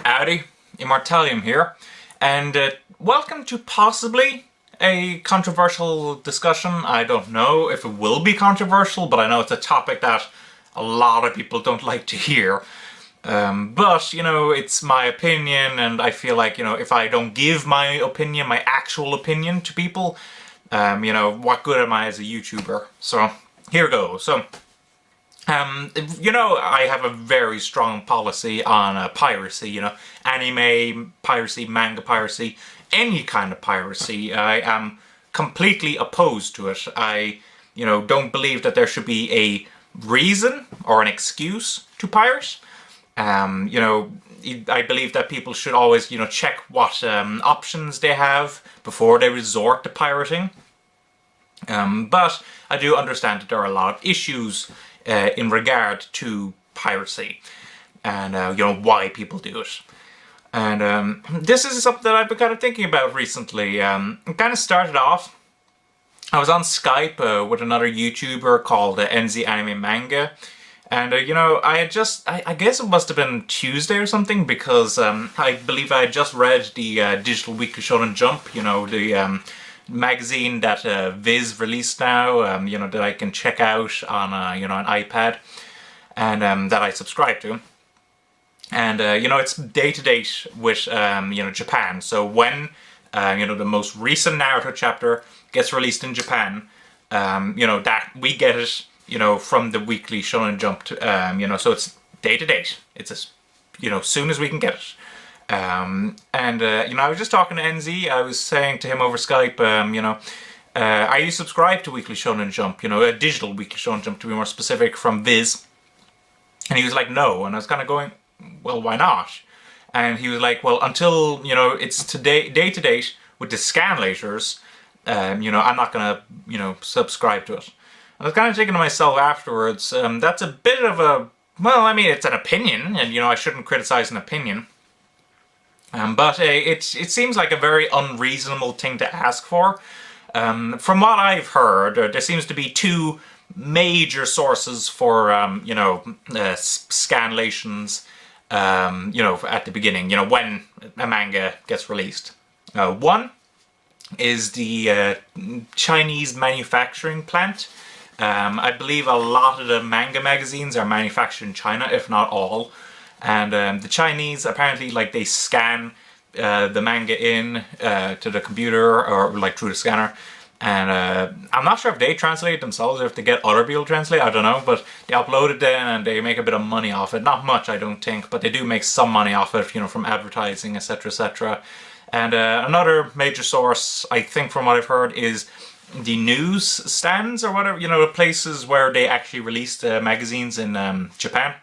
Howdy, Immortalium here, and welcome to possibly a controversial discussion. I don't know if it will be controversial, but I know it's a topic that a lot of people don't like to hear. But, you know, it's my opinion, and I feel like, you know, if I don't give my opinion, my actual opinion to people, you know, what good am I as a YouTuber? So, here goes. So, you know, I have a very strong policy on piracy, you know, anime piracy, manga piracy, any kind of piracy. I am completely opposed to it. I, you know, don't believe that there should be a reason or an excuse to pirate. You know, I believe that people should always, you know, check what options they have before they resort to pirating. But I do understand that there are a lot of issues in regard to piracy and, you know, why people do it. And this is something that I've been kind of thinking about recently. It kind of started off, I was on Skype with another YouTuber called NZ Anime Manga. And, you know, I had just, I guess it must have been Tuesday or something, because I believe I had just read the Digital Weekly Shonen Jump, you know, the magazine that Viz released now, you know, that I can check out on, you know, an iPad, and that I subscribe to. And, you know, it's day-to-date with, you know, Japan. So when, you know, the most recent Naruto chapter gets released in Japan, you know, that we get it, you know, from the Weekly Shonen Jump, to, you know, so it's day-to-date. It's as, you know, soon as we can get it. And, you know, I was just talking to NZ, I was saying to him over Skype, you know, are you subscribed to Weekly Shonen Jump, you know, a digital Weekly Shonen Jump to be more specific, from Viz? And he was like, no, and I was kind of going, well, why not? And he was like, well, until, you know, it's today, day-to-date with the Scanlations, you know, I'm not gonna, you know, subscribe to it. I was kind of thinking to myself afterwards, that's a bit of a, well, I mean, it's an opinion, and, you know, I shouldn't criticize an opinion. But it seems like a very unreasonable thing to ask for. From what I've heard, there seems to be two major sources for, you know, Scanlations, you know, at the beginning, you know, when a manga gets released. One is the Chinese manufacturing plant. I believe a lot of the manga magazines are manufactured in China, if not all. And the Chinese, apparently, like, they scan the manga in to the computer, or like through the scanner, and I'm not sure if they translate it themselves or if they get other people to translate, I don't know, but they upload it then and they make a bit of money off it. Not much, I don't think, but they do make some money off it, you know, from advertising, etc, etc. And another major source, I think, from what I've heard, is the news stands or whatever, you know, the places where they actually release the magazines in Japan.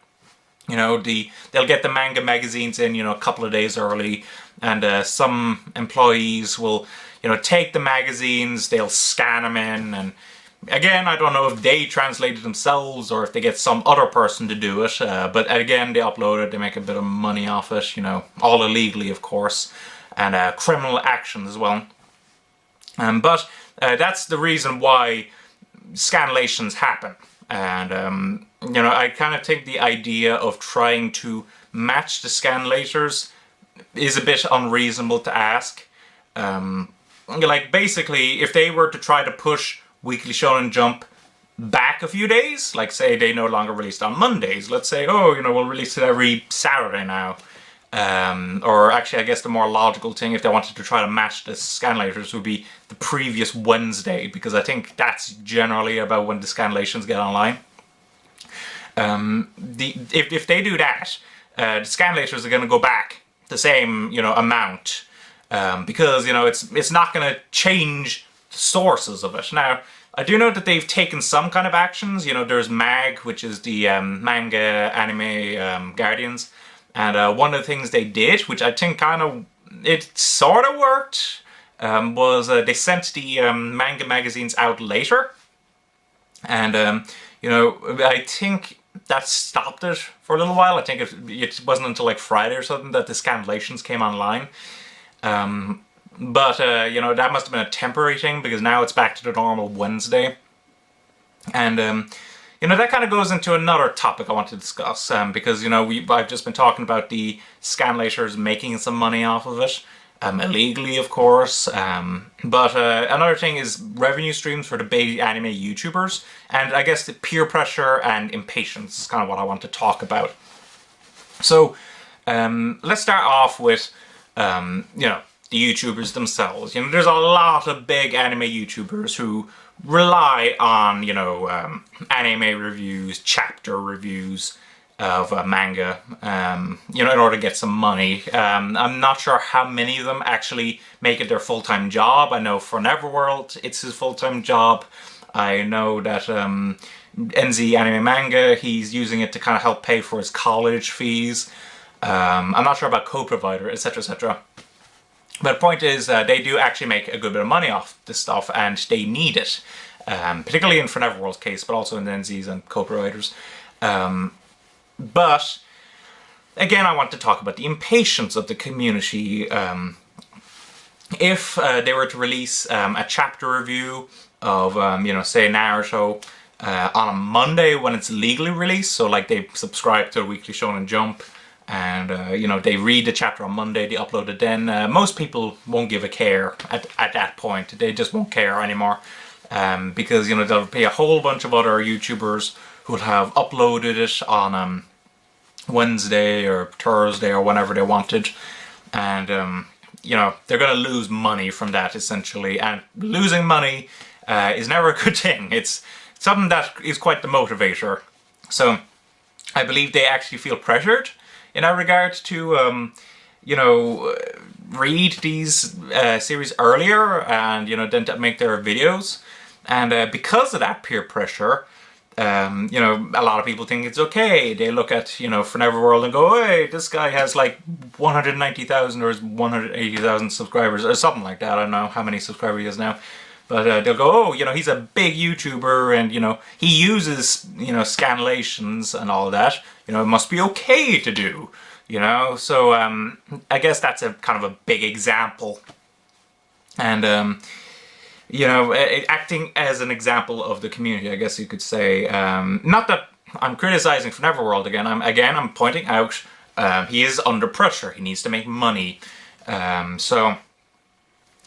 You know, they'll get the manga magazines in, you know, a couple of days early, and some employees will, you know, take the magazines, they'll scan them in, and again, I don't know if they translate it themselves or if they get some other person to do it, but again, they upload it, they make a bit of money off it, you know, all illegally, of course, and criminal actions as well. But that's the reason why Scanlations happen. And, you know, I kind of think the idea of trying to match the Scanlations is a bit unreasonable to ask. Like, basically, if they were to try to push Weekly Shonen Jump back a few days, like, say they no longer released on Mondays, let's say, oh, you know, we'll release it every Saturday now. Or actually, I guess the more logical thing, if they wanted to try to match the Scanlations, would be the previous Wednesday, because I think that's generally about when the Scanlations get online. If they do that, the Scanlations are going to go back the same, you know, amount, because, you know, it's not going to change the sources of it. Now, I do know that they've taken some kind of actions. You know, there's MAG, which is the Manga Anime Guardians. And one of the things they did, which I think kind of, it sort of worked, was they sent the manga magazines out later. And, you know, I think that stopped it for a little while. I think it wasn't until like Friday or something that the Scanlations came online. But, you know, that must have been a temporary thing, because now it's back to the normal Wednesday. And, you that kind of goes into another topic I want to discuss, because, I've just been talking about the Scanlators making some money off of it, illegally, of course, but another thing is revenue streams for the big anime YouTubers, and I guess the peer pressure and impatience is kind of what I want to talk about. So, let's start off with, the YouTubers themselves. There's a lot of big anime YouTubers who rely on, anime reviews, chapter reviews of manga, in order to get some money. I'm not sure how many of them actually make it their full-time job. I know for Neverworld, it's his full-time job. I know that NZ Anime Manga, he's using it to kind of help pay for his college fees. I'm not sure about co-provider, etc., etc. But the point is, they do actually make a good bit of money off this stuff, and they need it. Particularly in Neverworld's case, but also in the NZs and co-providers. But, again, I want to talk about the impatience of the community. If they were to release a chapter review of, say Naruto, on a Monday when it's legally released, so like they subscribe to Weekly Shonen Jump, and, they read the chapter on Monday, they upload it then, most people won't give a care at that point. They just won't care anymore. Because, there'll be a whole bunch of other YouTubers who'll have uploaded it on Wednesday or Thursday or whenever they wanted. And, they're going to lose money from that, essentially. And losing money is never a good thing. It's something that is quite the motivator. So, I believe they actually feel pressured in that regard to, read these series earlier and, then to make their videos. And because of that peer pressure, a lot of people think it's okay. They look at, for Neverworld and go, hey, this guy has like 190,000 or 180,000 subscribers or something like that. I don't know how many subscribers he has now. But they'll go, oh, he's a big YouTuber and, he uses, Scanlations and all that. It must be okay to do, So I guess that's a kind of a big example. And, acting as an example of the community, I guess you could say. Not that I'm criticizing for Neverworld again. I'm pointing out he is under pressure. He needs to make money. So,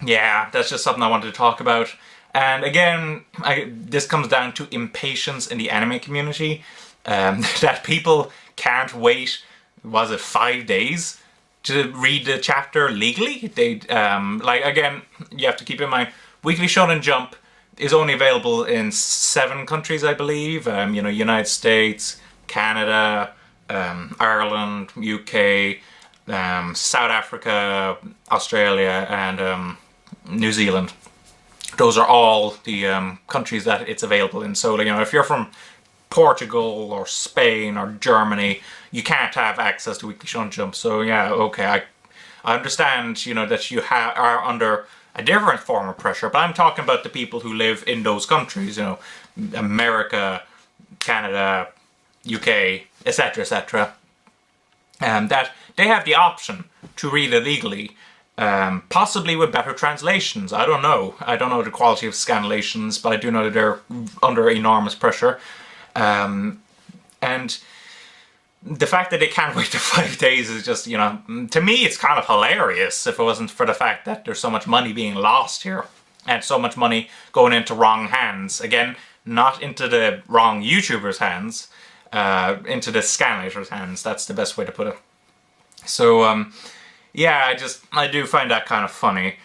yeah, that's just something I wanted to talk about. And again, this comes down to impatience in the anime community. That people can't wait, was it 5 days to read the chapter legally? They, again, you have to keep in mind, Weekly Shonen Jump is only available in 7 countries, I believe. United States, Canada, Ireland, UK, South Africa, Australia, and New Zealand. Those are all the countries that it's available in. So, if you're from Portugal or Spain or Germany, you can't have access to Weekly Shonen Jump. So, yeah, okay, I understand, that you are under a different form of pressure, but I'm talking about the people who live in those countries, America, Canada, UK, etc., etc., that they have the option to read illegally, possibly with better translations. I don't know. I don't know the quality of Scanlations, but I do know that they're under enormous pressure. And the fact that they can't wait to 5 days is just, to me it's kind of hilarious if it wasn't for the fact that there's so much money being lost here. And so much money going into wrong hands. Again, not into the wrong YouTubers' hands, into the Scanlators' hands. That's the best way to put it. So, yeah, I do find that kind of funny.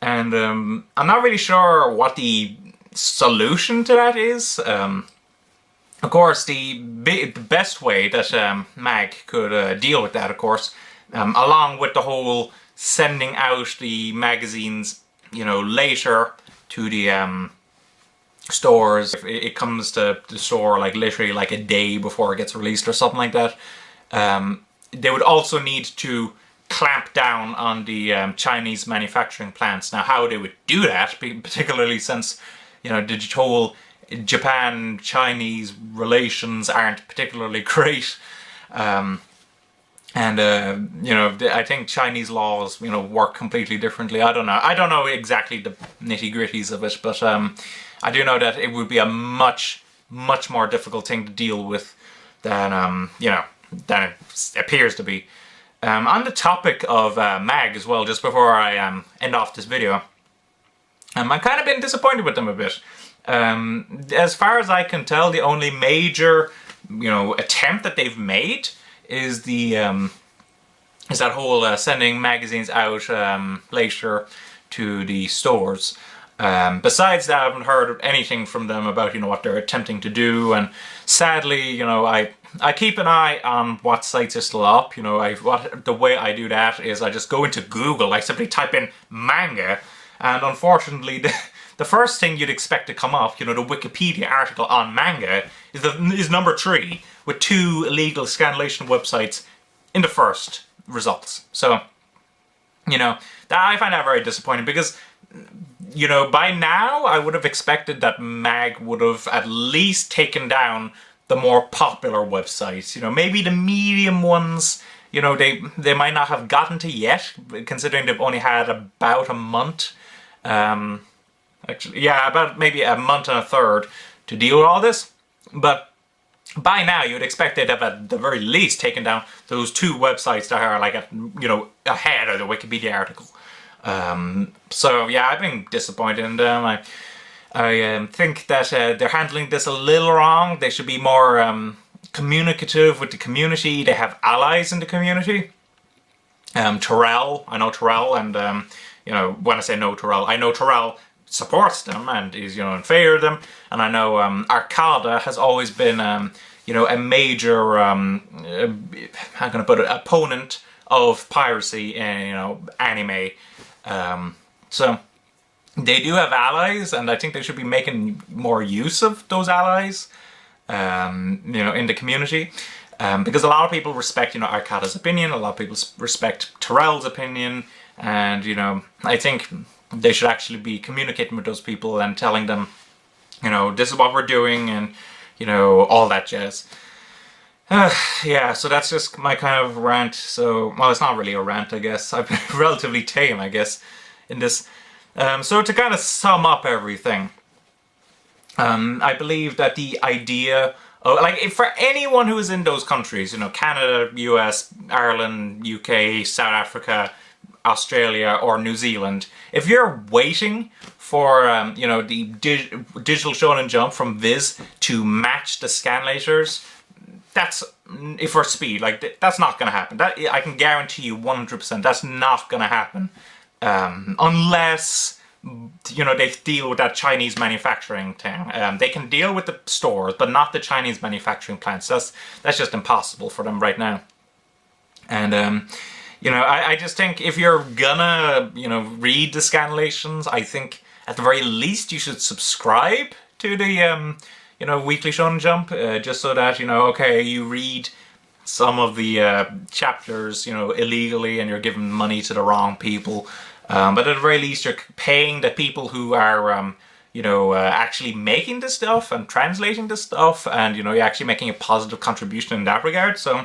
And I'm not really sure what the solution to that is. Of course, the best way that MAG could deal with that, of course, along with the whole sending out the magazines, later to the stores. If it comes to the store like literally like a day before it gets released or something like that. They would also need to clamp down on the Chinese manufacturing plants. Now, how they would do that, particularly since, the whole Japan-Chinese relations aren't particularly great. I think Chinese laws, work completely differently. I don't know. I don't know exactly the nitty-gritties of it, but I do know that it would be a much much more difficult thing to deal with than, than it appears to be. On the topic of MAG as well, just before I end off this video, I've kind of been disappointed with them a bit. As far as I can tell, the only major, attempt that they've made is that whole sending magazines out later to the stores. Besides that, I haven't heard anything from them about what they're attempting to do, and sadly, I keep an eye on what sites are still up. The way I do that is I just go into Google, I simply type in manga, and unfortunately the first thing you'd expect to come up, the Wikipedia article on manga, is number 3, with 2 illegal Scanlation websites in the first results. So, that I find that very disappointing, because, by now I would have expected that MAG would have at least taken down the more popular websites. Maybe the medium ones, they might not have gotten to yet, considering they've only had about a month. Actually, yeah, about maybe a month and a third to deal with all this. But by now, you'd expect they'd have at the very least taken down those 2 websites that are like, ahead of the Wikipedia article. So yeah, I've been disappointed in them. I think that they're handling this a little wrong. They should be more communicative with the community. They have allies in the community. Terrell, I know Terrell, and when I say no Terrell, I know Terrell supports them and is in favor of them, and I know Arcada has always been a major how can I put it, opponent of piracy in anime. So they do have allies, and I think they should be making more use of those allies in the community, because a lot of people respect Arcada's opinion, a lot of people respect Terrell's opinion, and I think they should actually be communicating with those people and telling them, this is what we're doing, and, all that jazz. Yeah, so that's just my kind of rant. So, well, it's not really a rant, I guess. I've been relatively tame, I guess, in this. So to kind of sum up everything, I believe that the idea of, for anyone who is in those countries, Canada, US, Ireland, UK, South Africa, Australia or New Zealand, if you're waiting for the Digital Shonen Jump from Viz to match the Scanlators, that's for speed. That's not going to happen. That I can guarantee you 100%. That's not going to happen unless they deal with that Chinese manufacturing thing. They can deal with the stores, but not the Chinese manufacturing plants. That's just impossible for them right now. And I just think if you're gonna, read the Scanlations, I think at the very least you should subscribe to the, Weekly Shonen Jump, just so that, okay, you read some of the chapters, illegally, and you're giving money to the wrong people. But at the very least you're paying the people who are, actually making this stuff and translating this stuff, and, you're actually making a positive contribution in that regard. So,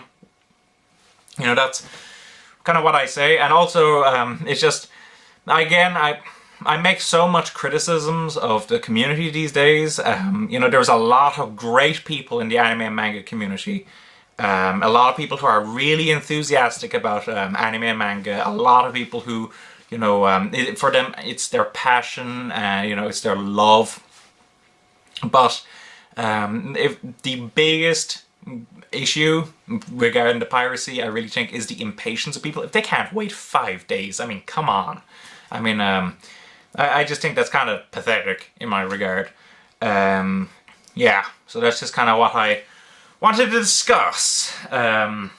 that's kind of what I say. And also, it's just, again, I make so much criticisms of the community these days. There's a lot of great people in the anime and manga community. A lot of people who are really enthusiastic about anime and manga. A lot of people who, for them it's their passion, it's their love. But if the biggest issue regarding the piracy, I really think, is the impatience of people. If they can't wait 5 days, I mean, come on. I mean, I just think that's kind of pathetic in my regard. Yeah, so that's just kind of what I wanted to discuss. Yeah,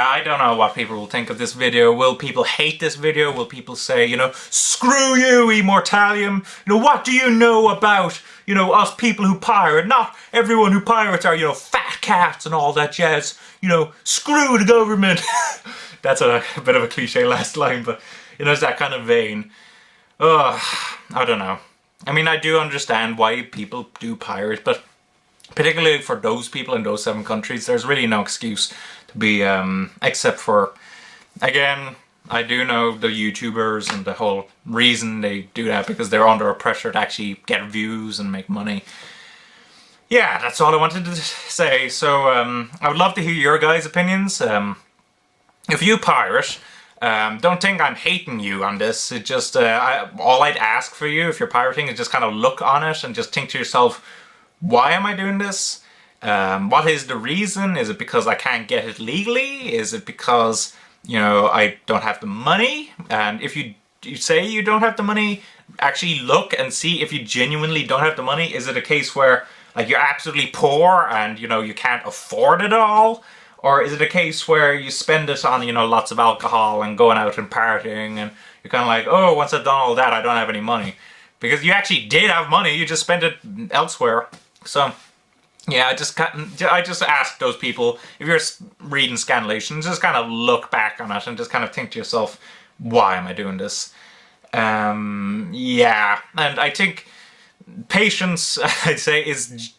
I don't know what people will think of this video. Will people hate this video? Will people say, screw you, Immortalium? What do you know about, us people who pirate? Not everyone who pirates are, fat cats and all that jazz. Screw the government. That's a bit of a cliche last line, but, it's that kind of vein. I don't know. I mean, I do understand why people do pirate, but particularly for those people in those 7 countries, there's really no excuse to be, except for, again, I do know the YouTubers and the whole reason they do that, because they're under a pressure to actually get views and make money. yeah, that's all I wanted to say. So I would love to hear your guys' opinions. If you pirate, don't think I'm hating you on this. It just all I'd ask for you if you're pirating is just kind of look on it and just think to yourself, why am I doing this? What is the reason? Is it because I can't get it legally? Is it because, you know, I don't have the money? And if you say you don't have the money, actually look and see if you genuinely don't have the money. Is it a case where like you're absolutely poor and, you know, you can't afford it all? Or is it a case where you spend it on, you know, lots of alcohol and going out and partying, and you're kind of like, oh, once I've done all that, I don't have any money? Because you actually did have money, you just spent it elsewhere. So yeah, I just ask those people, if you're reading Scanlations, just kind of look back on it and just kind of think to yourself, why am I doing this? Yeah, and I think patience, I'd say, is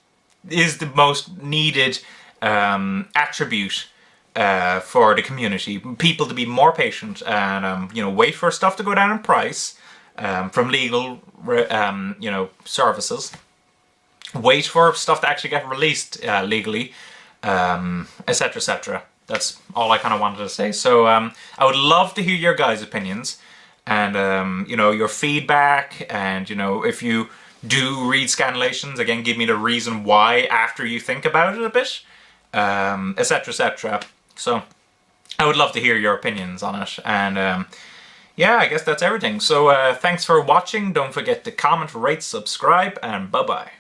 the most needed attribute for the community. People to be more patient and you know, wait for stuff to go down in price from legal you know, services. Wait for stuff to actually get released legally, etc., etc. That's all I kind of wanted to say. So I would love to hear your guys' opinions and you know, your feedback, and you know, if you do read Scanlations, again, give me the reason why after you think about it a bit, etc., etc. So I would love to hear your opinions on it, and yeah, I guess that's everything. So thanks for watching. Don't forget to comment, rate, subscribe, and bye-bye.